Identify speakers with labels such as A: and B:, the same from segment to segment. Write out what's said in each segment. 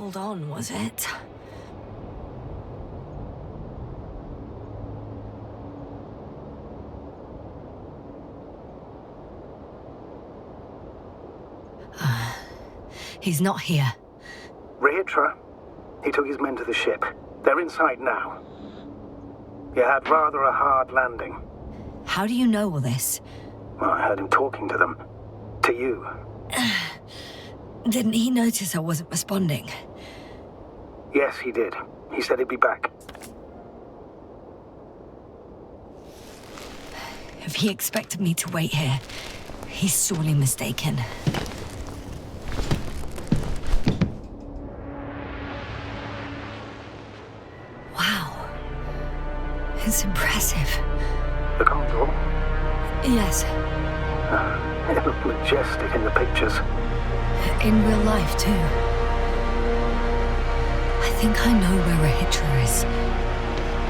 A: hold on, was it? He's not here.
B: Rehitra? He took his men to the ship. They're inside now. You had rather a hard landing.
A: How do you know all this?
B: Well, I heard him talking to them. To you.
A: Didn't he notice I wasn't responding?
B: Yes, he did. He said he'd be back.
A: If he expected me to wait here, he's sorely mistaken. Wow. It's impressive.
B: The Condor?
A: Yes.
B: It looked majestic in the pictures.
A: In real life, too. I think I know where Rehitra is.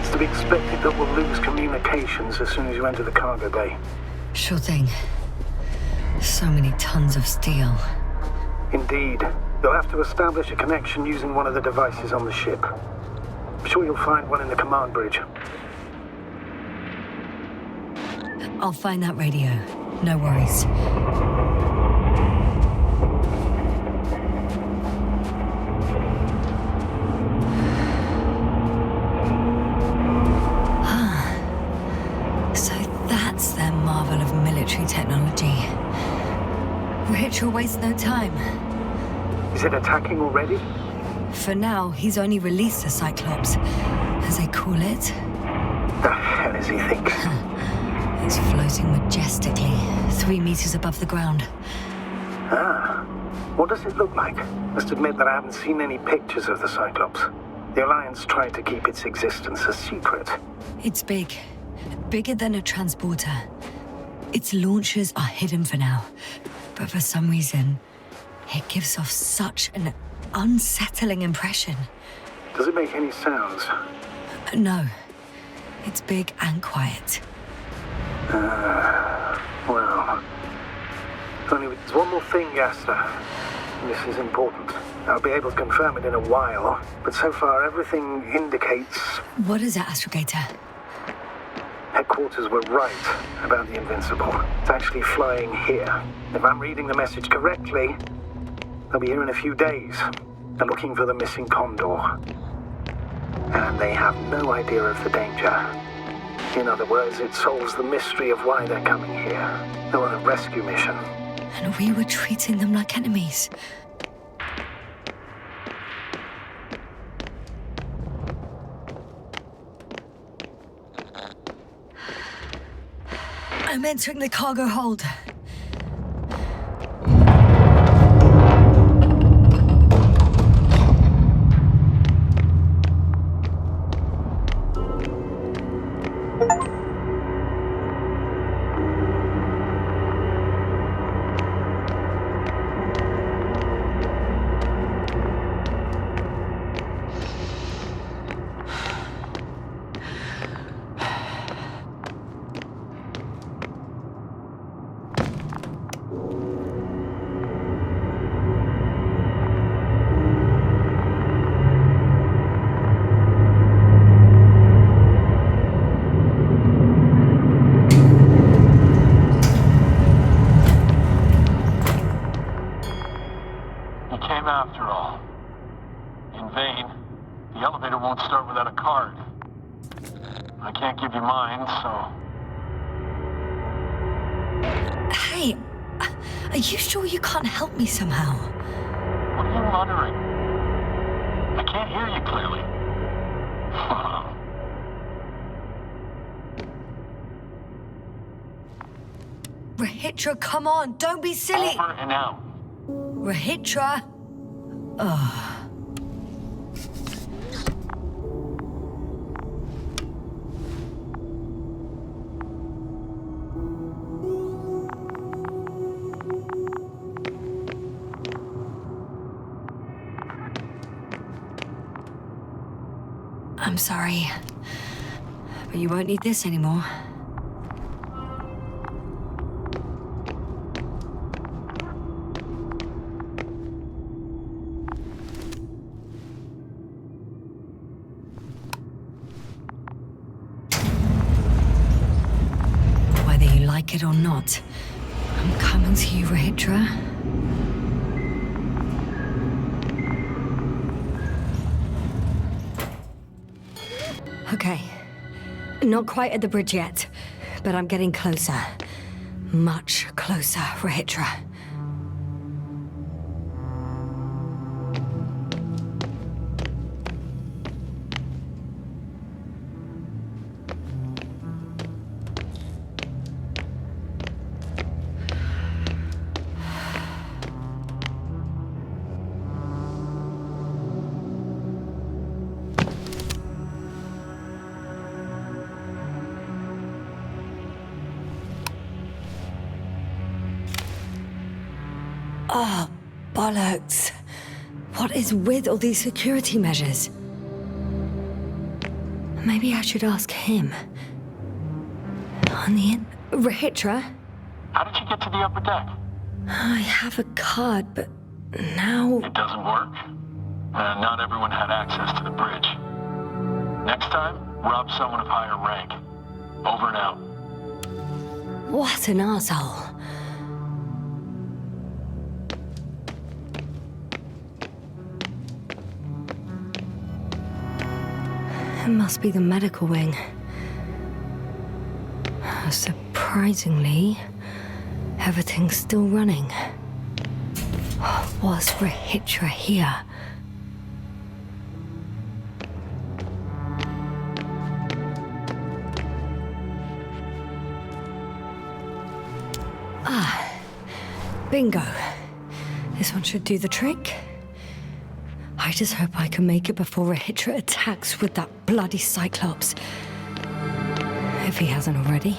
B: It's to be expected that we'll lose communications as soon as you enter the cargo bay.
A: Sure thing. So many tons of steel.
B: Indeed. You'll have to establish a connection using one of the devices on the ship. I'm sure you'll find one in the command bridge.
A: I'll find that radio. No worries. So that's their marvel of military technology. Rehitra wastes no time.
B: Is it attacking already?
A: For now, he's only released the Cyclops, as they call it.
B: The hell is he thinking?
A: It's floating majestically, 3 meters above the ground.
B: Ah. What does it look like? Must admit that I haven't seen any pictures of the Cyclops. The Alliance tried to keep its existence a secret.
A: It's big. Bigger than a transporter. Its launchers are hidden for now. But for some reason, it gives off such an unsettling impression.
B: Does it make any sounds?
A: No. It's big and quiet.
B: Well... Only there's one more thing, Yasta. This is important. I'll be able to confirm it in a while, but so far everything indicates...
A: What is it, Astrogator?
B: Headquarters were right about the Invincible. It's actually flying here. If I'm reading the message correctly, they'll be here in a few days. They're looking for the missing Condor. And they have no idea of the danger. In other words, it solves the mystery of why they're coming here. They're on a rescue mission.
A: And we were treating them like enemies. I'm entering the cargo hold.
C: After all. In vain. The elevator won't start without a card. I can't give you mine, so...
A: Hey, are you sure you can't help me somehow?
C: What are you muttering? I can't hear you clearly.
A: Rehitra, come on, don't be silly.
C: Over and out.
A: Rehitra. Ugh. I'm sorry, but you won't need this anymore. like it or not, I'm coming to you, Rahitra. Okay. Not quite at the bridge yet, but I'm getting closer. Much closer, Rahitra. Oh, bollocks. What is with all these security measures? Maybe I should ask him. On the Rahitra?
C: How did you get to the upper deck?
A: I have a card, but now...
C: It doesn't work. Not everyone had access to the bridge. Next time, rob someone of higher rank. Over and out.
A: What an asshole. It must be the medical wing. Surprisingly, everything's still running. Was Rahitra here? Ah, bingo. This one should do the trick. I just hope I can make it before Rahitra attacks with that bloody Cyclops. If he hasn't already.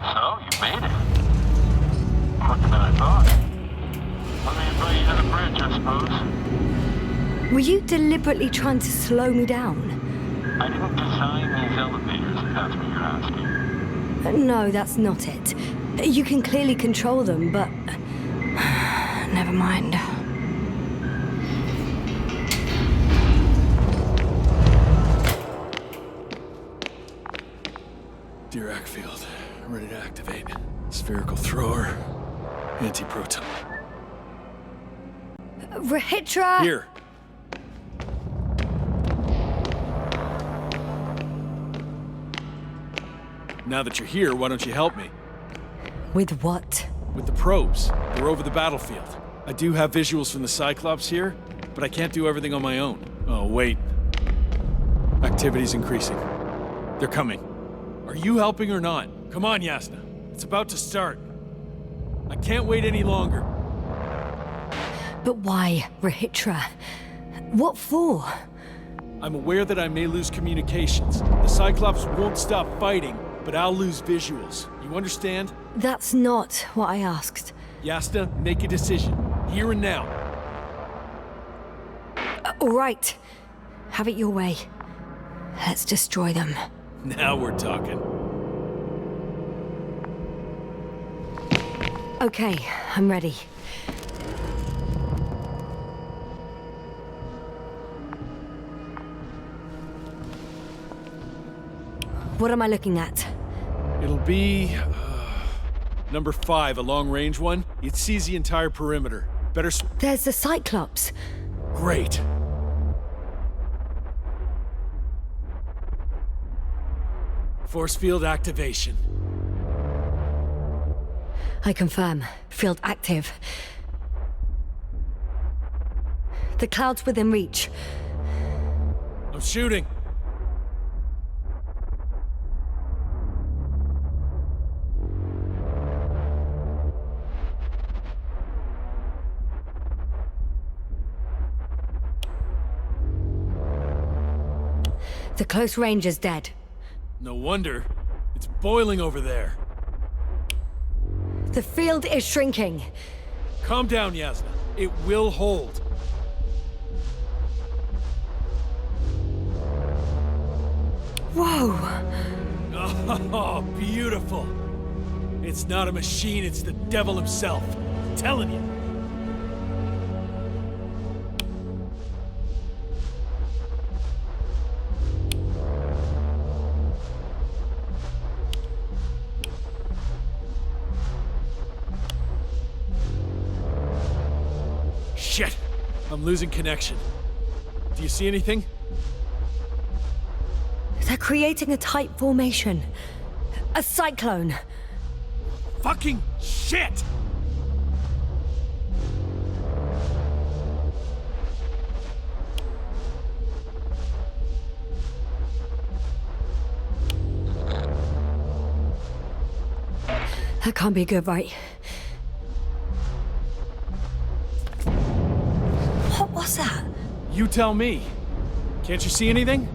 C: So, you made it. Quicker than I thought. Let me invite you to the bridge, I suppose.
A: Were you deliberately trying to slow me down?
C: I didn't design these elevators, if that's what you're asking.
A: No, that's not it. You can clearly control them, but... never mind.
D: Dirac field. Ready to activate. Spherical thrower. Anti-proton.
A: Rahitra!
D: Here. Now that you're here, why don't you help me?
A: With what?
D: With the probes. They're over the battlefield. I do have visuals from the Cyclops here, but I can't do everything on my own. Oh, wait. Activity's increasing. They're coming. Are you helping or not? Come on, Yasna. It's about to start. I can't wait any longer.
A: But why, Rahitra? What for?
D: I'm aware that I may lose communications. The Cyclops won't stop fighting, but I'll lose visuals. You understand?
A: That's not what I asked.
D: Yasna, make a decision. Here and now.
A: All right. Have it your way. Let's destroy them.
D: Now we're talking.
A: Okay, I'm ready. What am I looking at?
D: It'll be... number 5, a long-range one. It sees the entire perimeter. Better...
A: There's the Cyclops.
D: Great. Force field activation.
A: I confirm. Field active. The cloud's within reach.
D: I'm shooting.
A: The close range is dead.
D: No wonder. It's boiling over there.
A: The field is shrinking.
D: Calm down, Yasna. It will hold.
A: Whoa!
D: Oh, beautiful. It's not a machine, it's the devil himself. I'm telling you. I'm losing connection. Do you see anything?
A: They're creating a tight formation. A cyclone.
D: Fucking shit!
A: That can't be good, right? What was that?
D: You tell me. Can't you see anything?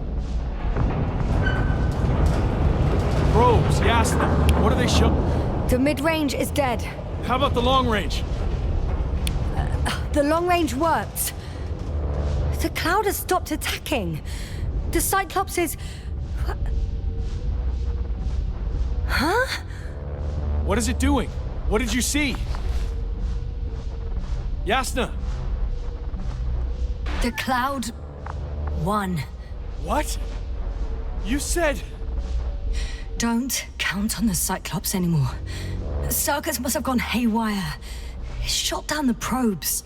D: Probes, Yasna. What are they showing?
A: The mid-range is dead.
D: How about the long range?
A: The long range worked. The cloud has stopped attacking. The Cyclops is... Huh?
D: What is it doing? What did you see? Yasna!
A: The cloud won.
D: What? You said...
A: Don't count on the Cyclops anymore. The circuits must have gone haywire. It shot down the probes.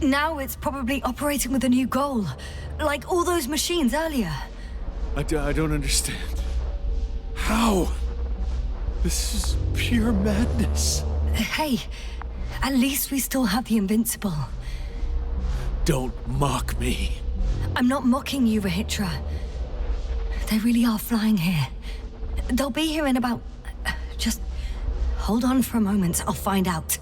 A: Now it's probably operating with a new goal. Like all those machines earlier.
D: I don't understand. How? This is pure madness.
A: Hey, at least we still have the Invincible.
D: Don't mock me.
A: I'm not mocking you, Rahitra. They really are flying here. They'll be here in about... Just hold on for a moment, I'll find out.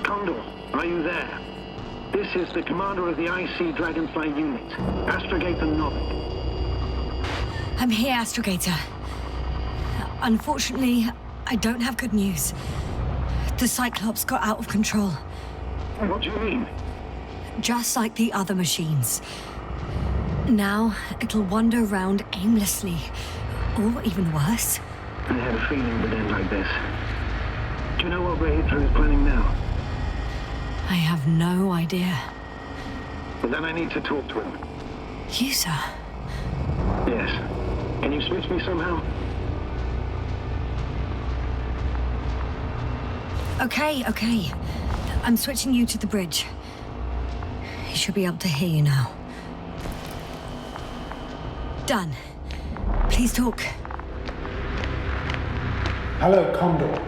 B: Condor, are you there? This is the commander of the IC Dragonfly unit, Astrogator Novik.
A: I'm here, Astrogator. Unfortunately, I don't have good news. The Cyclops got out of control.
B: What do you mean?
A: Just like the other machines. Now, it'll wander around aimlessly. Or even worse.
B: I had a feeling it would end like this. Do you know what Rahitra is planning now?
A: I have no idea.
B: Well, then I need to talk to him.
A: You, sir?
B: Yes. Can you switch me somehow?
A: Okay. I'm switching you to the bridge. He should be able to hear you now. Done. Please talk.
E: Hello, Condor.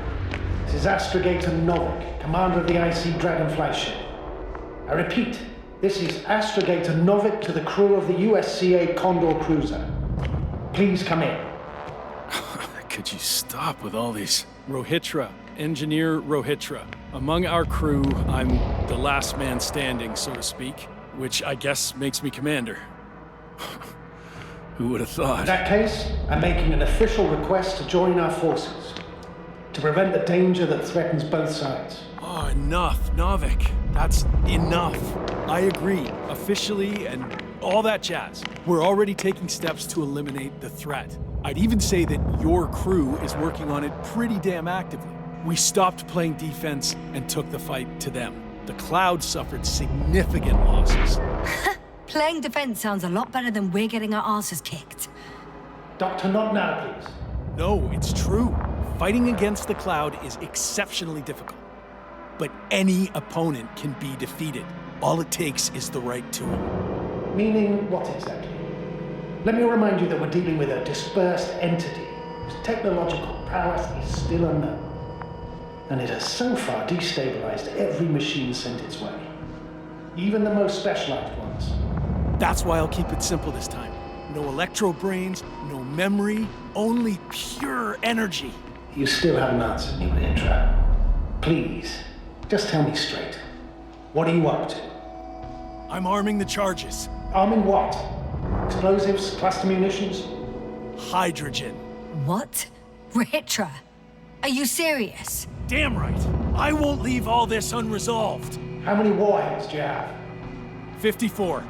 E: This is Astrogator Novik, commander of the IC Dragonfly ship. I repeat, this is Astrogator Novik to the crew of the USCA Condor cruiser. Please come in.
D: Could you stop with all these? Rohitra, Engineer Rohitra. Among our crew, I'm the last man standing, so to speak, which I guess makes me commander. Who would have thought?
E: In that case, I'm making an official request to join our forces, to prevent the danger that threatens both sides.
D: Oh, enough, Novik. That's enough. I agree, officially and all that jazz. We're already taking steps to eliminate the threat. I'd even say that your crew is working on it pretty damn actively. We stopped playing defense and took the fight to them. The Cloud suffered significant losses.
A: Playing defense sounds a lot better than we're getting our asses kicked.
E: Doctor, not now, please.
D: No, it's true. Fighting against the Cloud is exceptionally difficult. But any opponent can be defeated. All it takes is the right tool.
E: Meaning what exactly? Let me remind you that we're dealing with a dispersed entity whose technological prowess is still unknown. And it has so far destabilized every machine sent its way. Even the most specialized ones.
D: That's why I'll keep it simple this time. No electro brains, no memory, only pure energy.
E: You still haven't answered me, Rahitra. Please, just tell me straight. What are you up to?
D: I'm arming the charges.
E: Arming what? Explosives, cluster munitions?
D: hydrogen.
A: What? Rahitra? Are you serious?
D: Damn right. I won't leave all this unresolved.
E: How many warheads do you have?
D: 54.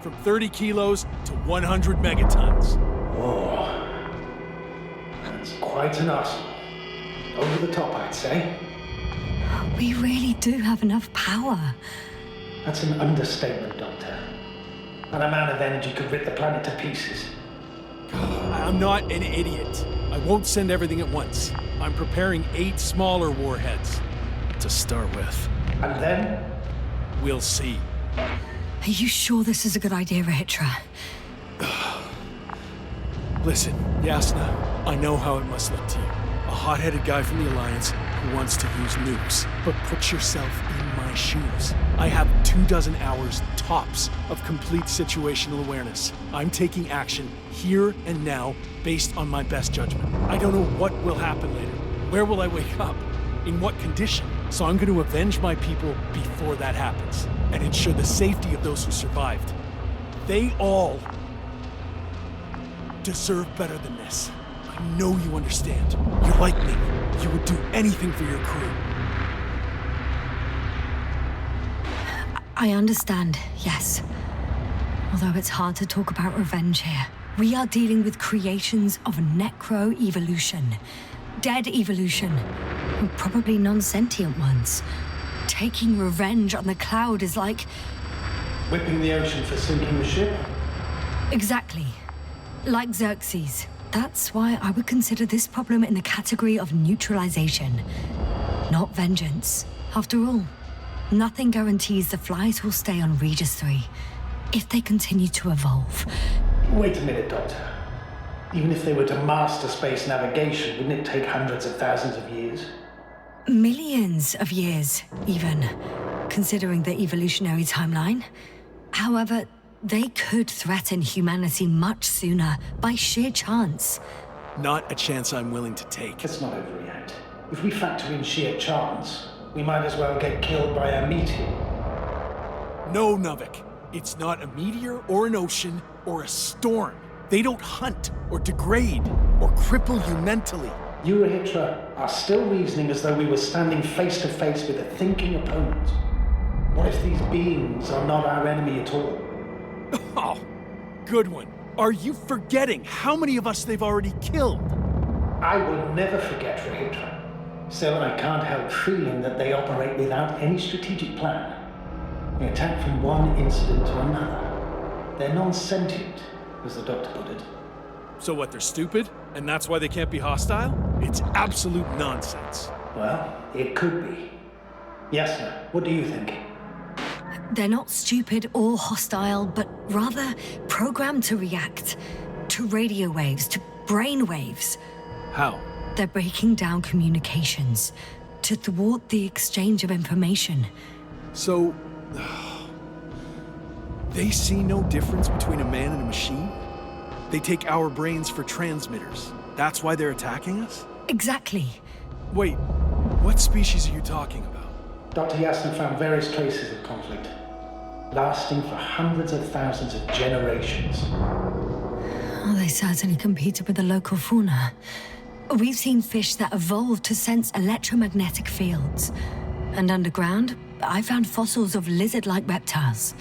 D: From 30 kilos to 100 megatons.
E: Oh, that's quite an arsenal. Over the top, I'd say.
A: We really do have enough power.
E: That's an understatement, Doctor. An amount of energy could rip the planet to pieces.
D: I'm not an idiot. I won't send everything at once. I'm preparing 8 smaller warheads to start with.
E: And then?
D: We'll see.
A: Are you sure this is a good idea, Rahitra?
D: Listen, Yasna, I know how it must look to you. A hot-headed guy from the Alliance who wants to use nukes. But put yourself in my shoes. I have 24 hours tops of complete situational awareness. I'm taking action here and now based on my best judgment. I don't know what will happen later. Where will I wake up? In what condition? So I'm going to avenge my people before that happens and ensure the safety of those who survived. They all deserve better than this. I know you understand. You're like me. You would do anything for your crew.
A: I understand, yes. Although it's hard to talk about revenge here. We are dealing with creations of necro-evolution. Dead evolution. And probably non-sentient ones. Taking revenge on the cloud is like...
E: Whipping the ocean for sinking the ship?
A: Exactly. Like Xerxes. That's why I would consider this problem in the category of neutralization, not vengeance. After all, nothing guarantees the flies will stay on Regis 3 if they continue to evolve.
E: Wait a minute, Doctor. Even if they were to master space navigation, wouldn't it take hundreds of thousands of years?
A: Millions of years, even, considering the evolutionary timeline. However, they could threaten humanity much sooner, by sheer chance.
D: Not a chance I'm willing to take.
E: Let's not overreact. If we factor in sheer chance, we might as well get killed by a meteor.
D: No, Novik. It's not a meteor or an ocean or a storm. They don't hunt or degrade or cripple you mentally.
E: You, Rahitra, are still reasoning as though we were standing face to face with a thinking opponent. What if these beings are not our enemy at all?
D: Oh, good one. Are you forgetting how many of us they've already killed?
E: I will never forget, Rahitra. Still, I can't help feeling that they operate without any strategic plan. They attack from one incident to another. They're non-sentient, as the doctor put it.
D: So what, they're stupid? And that's why they can't be hostile? It's absolute nonsense.
E: Well, it could be. Yasna, what do you think?
A: They're not stupid or hostile, but rather programmed to react to radio waves, to brain waves.
D: How?
A: They're breaking down communications to thwart the exchange of information.
D: So, they see no difference between a man and a machine? They take our brains for transmitters. That's why they're attacking us?
A: Exactly.
D: Wait, what species are you talking about?
E: Dr. Yasna found various traces of conflict, lasting for hundreds of thousands of generations.
A: Oh, they certainly competed with the local fauna. We've seen fish that evolved to sense electromagnetic fields. And underground, I found fossils of lizard-like reptiles.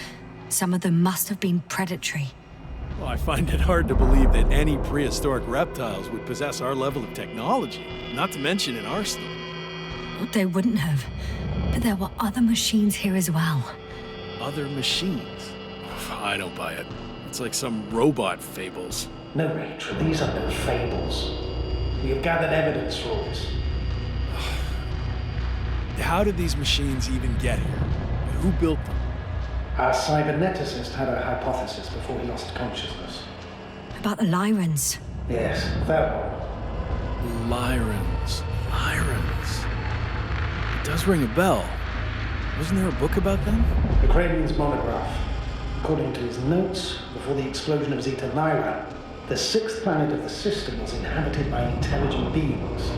A: Some of them must have been predatory.
D: Well, I find it hard to believe that any prehistoric reptiles would possess our level of technology, not to mention an arsenal.
A: They wouldn't have. But there were other machines here as well.
D: Other machines? I don't buy it. It's like some robot fables.
E: No, Rachel, these are no fables. We have gathered evidence for all this.
D: How did these machines even get here? And who built them?
E: Our cyberneticist had a hypothesis before he lost consciousness.
A: About the Lyrans.
E: Yes, that one.
D: Lyrans. It does ring a bell. Wasn't there a book about them?
E: The Cranian's monograph. According to his notes, before the explosion of Zeta Lyra, the 6th planet of the system was inhabited by intelligent beings.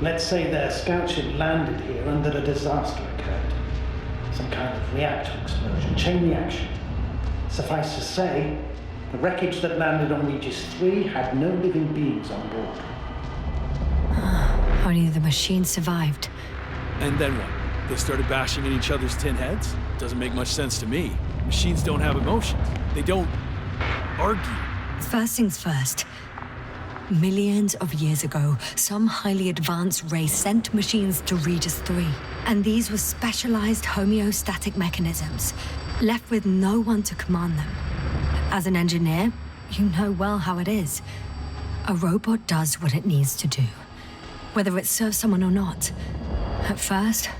E: Let's say their scout ship landed here and that a disaster occurred. Some kind of reactor explosion, chain reaction. Suffice to say, The wreckage that landed on Regis 3 had no living beings on board.
A: Only the machine survived.
D: And then what? They started bashing in each other's tin heads? Doesn't make much sense to me. Machines don't have emotions. They don't argue.
A: First things first. Millions of years ago, some highly advanced race sent machines to Regis 3. And these were specialized homeostatic mechanisms, left with no one to command them. As an engineer, you know well how it is. A robot does what it needs to do, whether it serves someone or not. At first,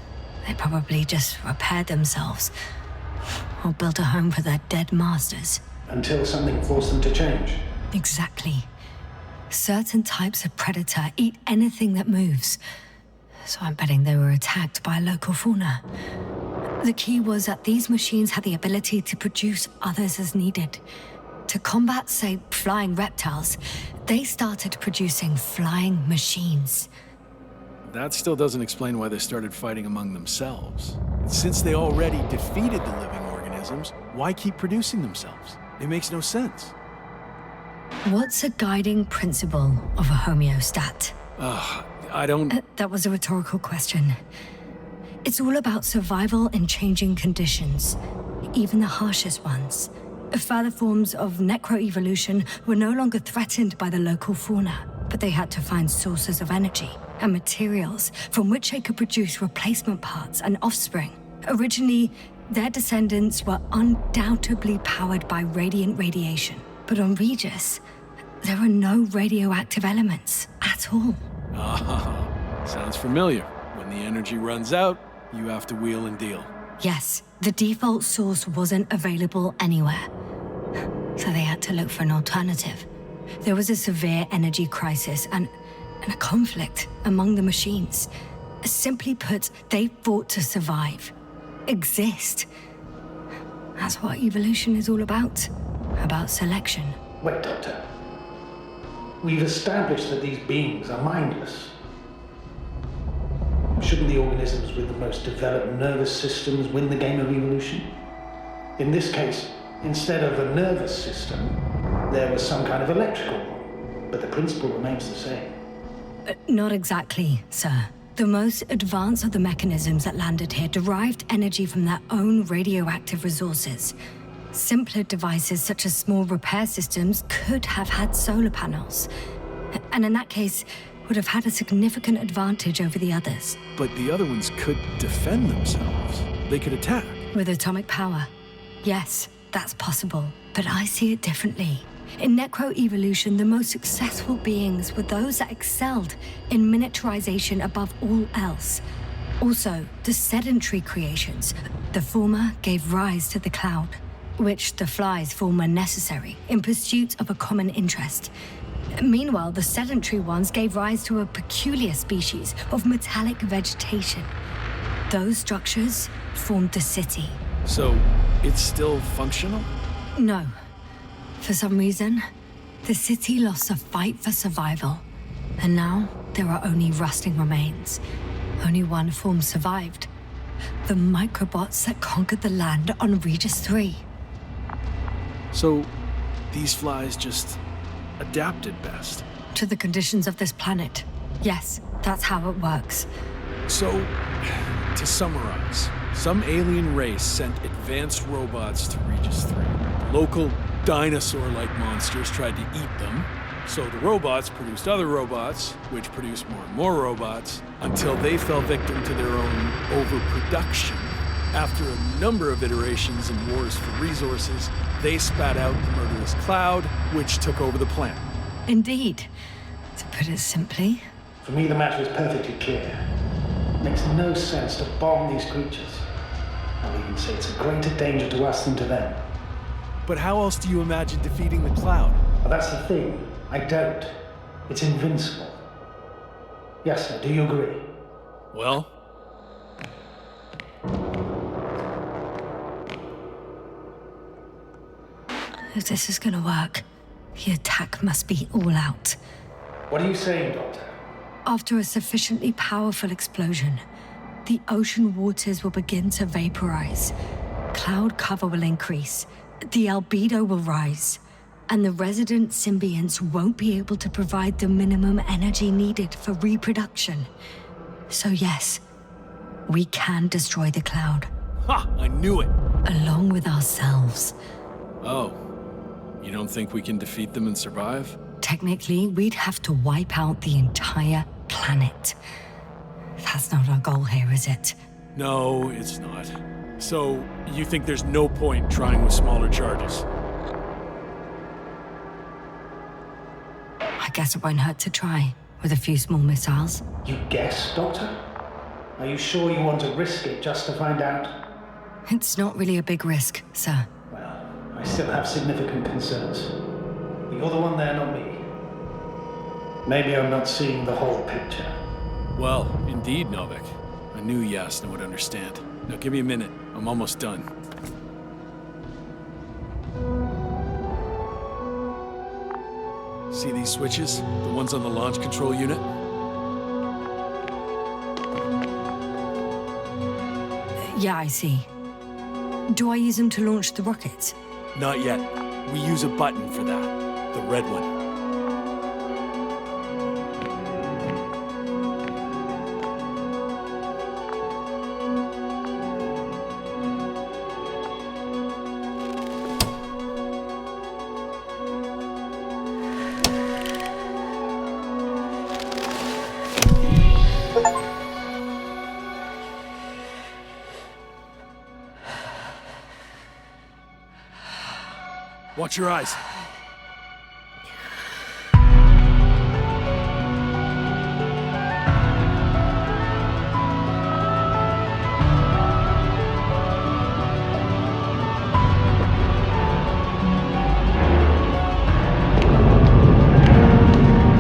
A: they probably just repaired themselves, or built a home for their dead masters.
E: Until something forced them to change.
A: Exactly. Certain types of predator eat anything that moves. So I'm betting they were attacked by a local fauna. The key was that these machines had the ability to produce others as needed. To combat, say, flying reptiles, they started producing flying machines.
D: That still doesn't explain why they started fighting among themselves. Since they already defeated the living organisms, why keep producing themselves? It makes no sense.
A: What's a guiding principle of a homeostat?
D: I don't...
A: That was a rhetorical question. It's all about survival in changing conditions, even the harshest ones. Further forms of necro-evolution were no longer threatened by the local fauna, but they had to find sources of energy and materials from which they could produce replacement parts and offspring. Originally, their descendants were undoubtedly powered by radiant radiation. But on Regis, there are no radioactive elements at all.
D: Sounds familiar. When the energy runs out, you have to wheel and deal.
A: Yes, the default source wasn't available anywhere. So they had to look for an alternative. There was a severe energy crisis and a conflict among the machines. Simply put, they fought to survive. Exist. That's what evolution is all about. About selection.
E: Wait, Doctor. We've established that these beings are mindless. Shouldn't the organisms with the most developed nervous systems win the game of evolution? In this case, instead of a nervous system, there was some kind of electrical one, but the principle remains the same.
A: Not exactly, sir. The most advanced of the mechanisms that landed here derived energy from their own radioactive resources. Simpler devices such as small repair systems could have had solar panels. And in that case, would have had a significant advantage over the others.
D: But the other ones could defend themselves. They could attack.
A: With atomic power. Yes, that's possible. But I see it differently. In necro-evolution, the most successful beings were those that excelled in miniaturization above all else. Also, the sedentary creations. The former gave rise to the cloud, which the flies form when necessary, in pursuit of a common interest. Meanwhile, the sedentary ones gave rise to a peculiar species of metallic vegetation. Those structures formed the city.
D: So, it's still functional?
A: No. For some reason, the city lost a fight for survival. And now, there are only rusting remains. Only one form survived. The microbots that conquered the land on Regis 3.
D: So, these flies just adapted best?
A: To the conditions of this planet. Yes, that's how it works.
D: So, to summarize, some alien race sent advanced robots to Regis 3. Local dinosaur-like monsters tried to eat them, so the robots produced other robots, which produced more and more robots, until they fell victim to their own overproduction. After a number of iterations and wars for resources, they spat out the murderous cloud, which took over the planet.
A: Indeed. To put it simply.
E: For me, the matter is perfectly clear. It makes no sense to bomb these creatures. I'll even say it's a greater danger to us than to them.
D: But how else do you imagine defeating the cloud?
E: But that's the thing. I don't. It's invincible. Yes, sir. Do you agree?
D: Well?
A: If this is gonna work, the attack must be all out.
E: What are you saying, Doctor?
A: After a sufficiently powerful explosion, the ocean waters will begin to vaporize. Cloud cover will increase. The albedo will rise. and the resident symbionts won't be able to provide the minimum energy needed for reproduction. So yes, we can destroy the cloud.
D: Ha! I knew it!
A: Along with ourselves.
D: Oh. You don't think we can defeat them and survive?
A: Technically, we'd have to wipe out the entire planet. That's not our goal here, is it?
D: No, it's not. So, you think there's no point trying with smaller charges?
A: I guess it won't hurt to try, with a few small missiles.
E: You guess, Doctor? Are you sure you want to risk it just to find out?
A: It's not really a big risk, sir.
E: Well, I still have significant concerns. But you're the one there, not me. Maybe I'm not seeing the whole picture.
D: Well, indeed, Novik. I knew Yasna would understand. Now give me a minute. I'm almost done. See these switches? The ones on the launch control unit?
A: Yeah, I see. Do I use them to launch the rockets?
D: Not yet. We use a button for that. The red one. Watch your eyes.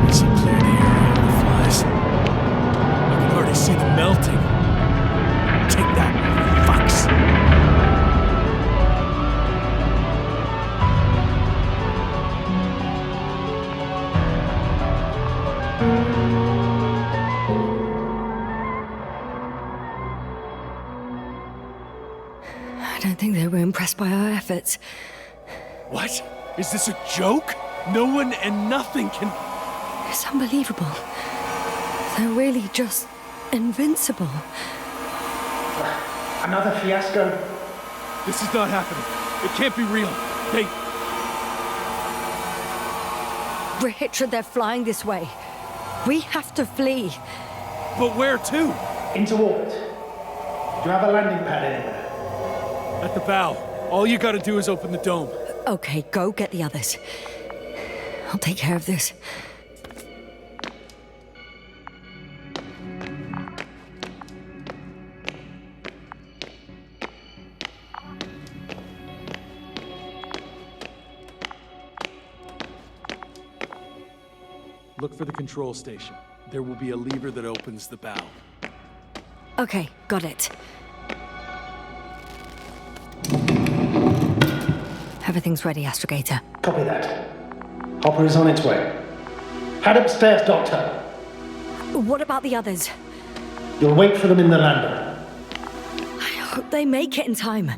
D: This will clear the area of the flies. I can already see them melting. Take that, fucks.
A: I don't think they were impressed by our efforts.
D: What? Is this a joke? No one and nothing can...
A: It's unbelievable. They're really just invincible.
E: Another fiasco?
D: This is not happening. It can't be real. They...
A: Hitcher, they're flying this way. We have to flee.
D: But where to?
E: Into orbit. Do you have a landing pad anywhere?
D: At the bow. All you gotta do is open the dome.
A: Okay, go get the others. I'll take care of this.
D: Look for the control station. There will be a lever that opens the bow.
A: Okay, got it. Everything's ready, Astrogator.
E: Copy that. Hopper is on its way. Head upstairs, Doctor.
A: What about the others?
E: You'll wait for them in the lander.
A: I hope they make it in time.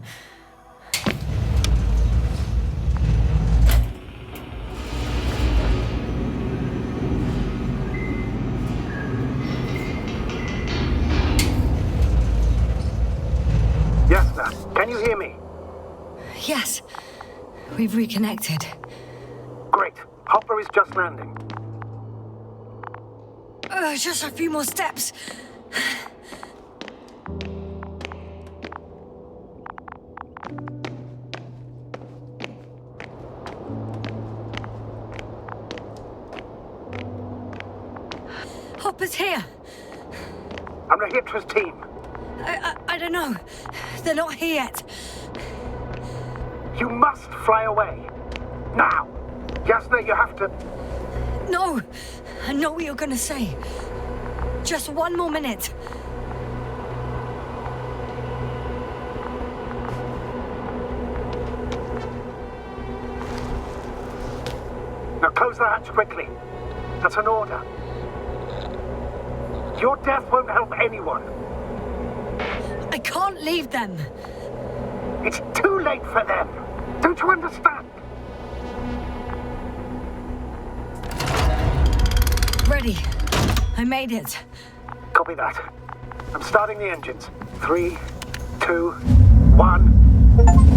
B: Yasna, can you hear me?
A: Yes, we've reconnected.
B: Great. Hopper is just landing.
A: Just a few more steps. Hopper's here.
B: I'm Rahitra's team.
A: I don't know. They're not here yet.
B: You must fly away. Now. Yasna, you have to...
A: No. I know what you're gonna say. Just one more minute.
B: Now close the hatch quickly. That's an order. Your death won't help anyone.
A: I can't leave them.
B: It's too late for them. Don't you understand?
A: Ready. I made it.
B: Copy that. I'm starting the engines. 3, 2, 1.